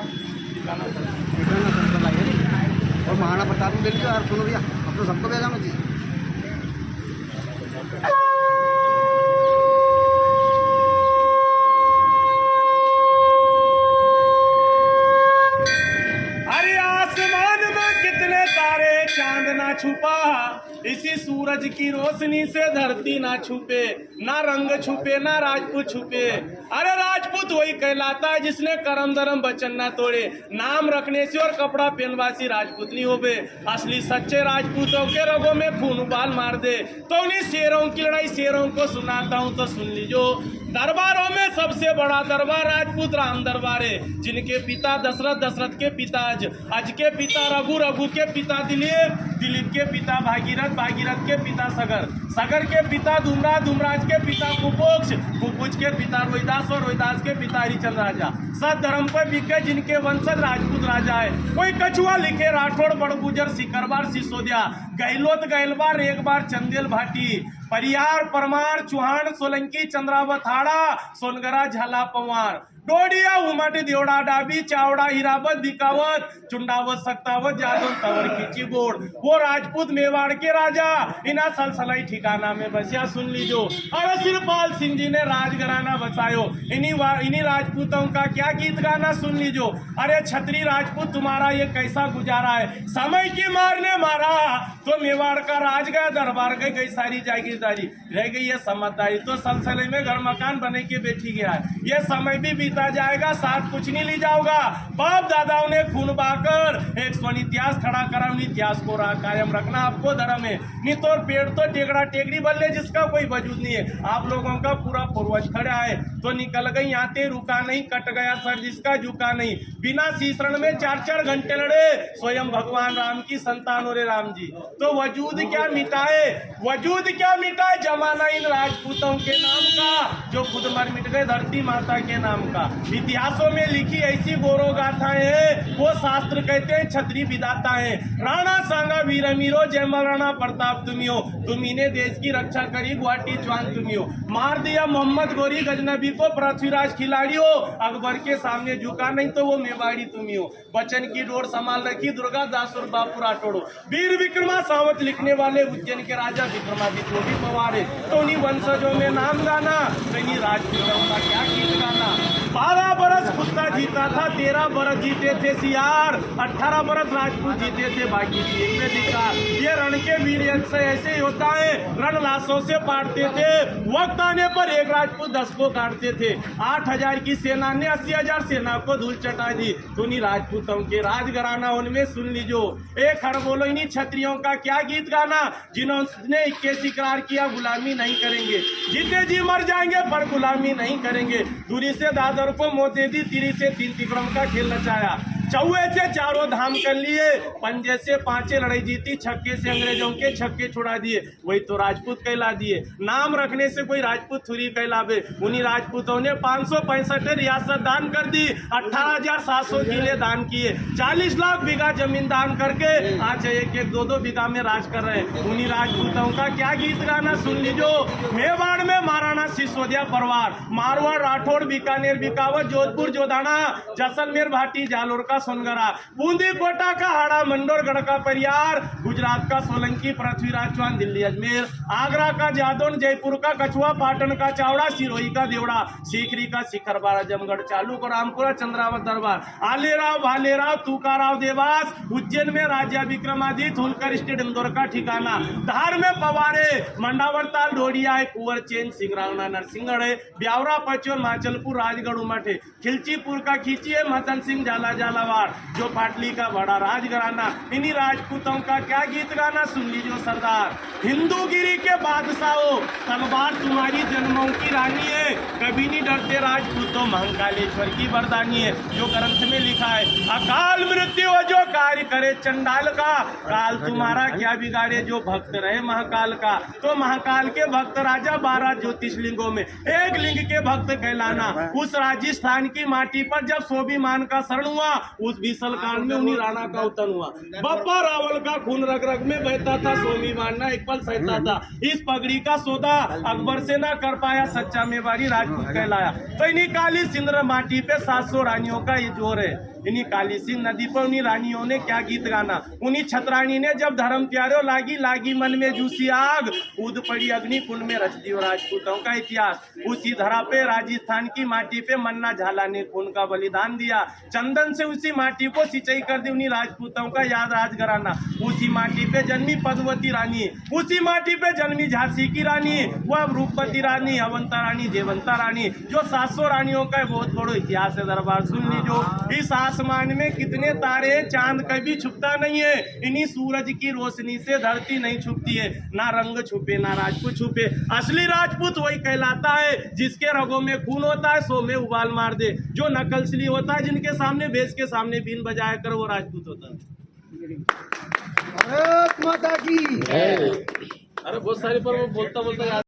ठिकाना circle I है और महाराणा प्रताप भी ले लीजिए यार। सुनो भैया, अब तो सबको ले जाना चाहिए। अरे आसमान में कितने तारे, चांद ना छुपा, इसी सूरज की रोशनी से धरती ना छुपे, ना रंग छुपे ना राजपूत छुपे। अरे राजपूत वही कहलाता है जिसने करम धर्म वचन ना तोड़े, नाम रखने से और कपड़ा पहनवासी राजपूत नहीं होबे। असली सच्चे राजपूतों के रगों में खून उबाल मार दे। तो उन्हीं शेरों की लड़ाई शेरों को सुनाता हूँ, तो सुन लीजो। दरबारों में सबसे बड़ा दरबार राजपूत राम दरबार है, जिनके पिता दशरथ, दशरथ के पिता अज के पिता रघु, रघु के पिता दिलीप, दिलीप के पिता भागीरथ, भागीरथ के पिता सगर, सगर के पिता धूमराज, धूमराज के पिता कुपोक्ष, कुपोक्ष के पिता रोहिदास और रोहिदास के पिता हरिचंद्र राजा। सत धर्म पर बिके जिनके वंशज राजपूत राजा है। कोई कछुआ लिखे राठौड़, बड़गुजर, सिकरबार, सिसोदिया, गहलोत, गहलबार, एक बार चंदेल भाटी, परियार, परमार, चौहान, सोलंकी, चंद्रावत, हाड़ा, सोनगरा, झाला, पवार, डोडिया, उमट, देवड़ा, डाबी, चावड़ा, हिरावत, बिकावत, चुंडावत, सक्तावत, जादव, तवर, खिची, बोर्ड। वो राजपूत मेवाड़ के राजा इना सलसलाई ठिकाना में बसिया। सुन लीजो। अरे सिरपाल सिंह जी ने राजघराना बचायो, इन्हीं राजपूतों का क्या गीत गाना सुन लीजो। अरे छत्री राजपूत तुम्हारा ये कैसा गुजारा है, समय की मार ने मारा तो मेवाड़ का राज गया, दरबार गई सारी जागीरदारी, रह गई है समझदारी। तो सलसले में घर मकान बने के बैठी गया है। ये समय भी बीता जाएगा, साथ कुछ नहीं ले जाओगा। बाप दादाओं ने खून बहाकर एक स्वर्ण इतिहास खड़ा करा, उन इतिहास को कायम रखना आपको धर्म है। नहीं तो पेड़ तो टेकड़ा टेकड़ी बल्ले जिसका कोई वजूद नहीं है। आप लोगों का पूरा पूर्वज खड़ा है तो निकल गई आते, रुका नहीं, कट गया सर जिसका झुका नहीं। बिना शीशरण में 4-4 घंटे लड़े स्वयं भगवान राम की संतान और राम जी। तो वजूद क्या मिटाए, वजूद क्या मिटाए जमाना इन राजपूतों के नाम का, जो खुद मर मिट गए धरती माता के नाम का। इतिहासों में लिखी ऐसी गौरव गाथाएं हैं, वो शास्त्र कहते हैं छत्री विधाता है। राणा सांगा वीर अमीरो, जय महाराणा प्रताप तुम्ही हो, तुम्ही ने देश की रक्षा करी, गुवाहाटी जवान तुम्ही हो। मार दिया मोहम्मद गोरी गजनबी को, पृथ्वीराज खिलाड़ी हो, अकबर के सामने झुका नहीं तो वो मेवाड़ी तुम्ही हो। बचन की डोर संभाल रखी दुर्गा दास और बापू राठौड़। वीर विक्रमा सावत लिखने वाले उज्जैन के राजा विक्रमादित्य भी पवार है। तो उन्हीं वंशजों में नाम गाना, कहीं राजपूतों का क्या गीत गाना। 12 बरस कुत्ता जीता था, 13 बरस जीते थे सियार, 18 बरस राजपूत जीते थे, बाकी एक में धिक्कार। ये रण के वीर से ऐसे ही होता है, रण लाशों से पाटते थे, वक्त आने पर एक राजपूत 10 को काटते थे। 8000 की सेना ने 80,000 सेना को धूल चटा दी। तो उन्हीं राजपूतों के राजघराना उनमें सुन लीजो। एक खड़ बोलो इन्हीं क्षत्रियों का क्या गीत गाना, जिन्होंने 21 इकरार किया गुलामी नहीं करेंगे, जीते जी मर जाएंगे पर गुलामी नहीं करेंगे। दूरी से दादर को मोते दी, तिरी से 3 तिकड़म का खेल नचाया, चौवे से 4 धाम कर लिए, पंजे से 5 लड़ाई जीती, छक्के से अंग्रेजों के छक्के छुड़ा दिए। वही तो राजपूत कहला दिए। नाम रखने से कोई राजपूत थोड़ी कहलावे। उन्हीं राजपूतों ने 565 रियासत दान कर दी, 18,700 किले दान किए, 40 लाख बीघा जमीन दान करके आज 1-1, 2-2 बीघा में राज कर रहे हैं। उन्हीं राजपूतों का क्या गीत गाना सुन लीजो। मेवाड़ में महाराणा सिसोदिया परिवार, मारवाड़, राठौड़, बीकानेर, बिकावत, जोधपुर, जोधाना, जैसलमेर, भाटी, जालोर का सोनगरा, बूंदी कोटा का हाड़ा, मंडोर, गढ़ का परियार, गुजरात का सोलंकी, पृथ्वीराज चौहान, दिल्ली अजमेर, आगरा का जादौन, जयपुर का कछुआ, पाटन का चावड़ा, सिरोही का देवड़ा, सीकरी का शिखरबार, आजमगढ़, चालुक और रामपुरा, चंद्रावत दरबार, आलेराव, भालेराव, तुकाराव, देवास, उज्जैन में राजा विक्रमादित्य, होलकर स्टेट, इंदौर का ठिकाना, धार में पवारे, मंडावर ताल, ढोडिया है, कुंवर चेन, सिंगरावना, नरसिंहगढ़ है, ब्यावरा, पचोर, माचलपुर, राजगढ़, उमठ है, खिलचीपुर का खींची है, महतन सिंह, झाला झालावाड़, जो पाटली का बड़ा राजघराना। इन्हीं राजपूतों का क्या गीत गाना सुन लीजिए सरदार। हिंदूगिरी के बादशाहों, तलवार तुम्हारी जन्मों की रानी है, कभी नहीं डरते राजपूतों, महाकालेश्वर की वरदानी है। जो ग्रंथ में लिखा है, अकाल मृत्यु जो कार्य करे चंडाल का, काल तुम्हारा क्या बिगाड़े जो भक्त रहे महाकाल का। तो महाकाल के भक्त राजा 12 ज्योतिषलिंगों में एक लिंग के भक्त कहलाना। उस राजस्थान की माटी पर जब स्वाभिमान का शरण हुआ, उस भीषण कांड में उन्हीं राणा का अवतरण हुआ। बप्पा रावल का खून रग रग में बहता था, सोमी मानना एक पल सहता था। इस पगड़ी का सौदा अकबर से ना कर पाया, सच्चा मेवाड़ी राजपूत कहलाया। तो इन्हीं काली सिंदूर माटी पे 700 रानियों का ये जोर है। इन्हीं काली सिंह नदी पर उन्हीं रानियों ने क्या गीत गाना। उन्हीं छतरानी ने जब धर्म प्यारो लागी लागी मन में जूसी आग, कूद पड़ी अग्नि कुंड में रच दियो राजपूतों का इतिहास। उसी धरा पे राजस्थान की माटी पे मन्ना झाला ने खून का बलिदान दिया। चंदन से उसी माटी को सिंचाई कर दी उन्हीं राजपूतों का याद राजघराना। उसी माटी पे जन्मी पद्मवती रानी, उसी माटी पे जन्मी झांसी की रानी, वह रूपवती रानी, अवंता रानी, देवंता रानी, जो 700 रानियों का बहुत बड़ा इतिहास है। दरबार सुन लीजो। इस आसमान में कितने तारे, चांद कभी छुपता नहीं है। इन्हीं सूरज की रोशनी से धरती नहीं छुपती है। ना रंग छुपे ना राजपूत छुपे। असली राजपूत वही कहलाता है जिसके रगों में खून होता है, सो में उबाल मार दे। जो नकलसली होता है, जिनके सामने भेष के सामने बीन बजाया कर, वो राजपूत होता है। भारत माता की अरे बहुत सारे पर वो बोलता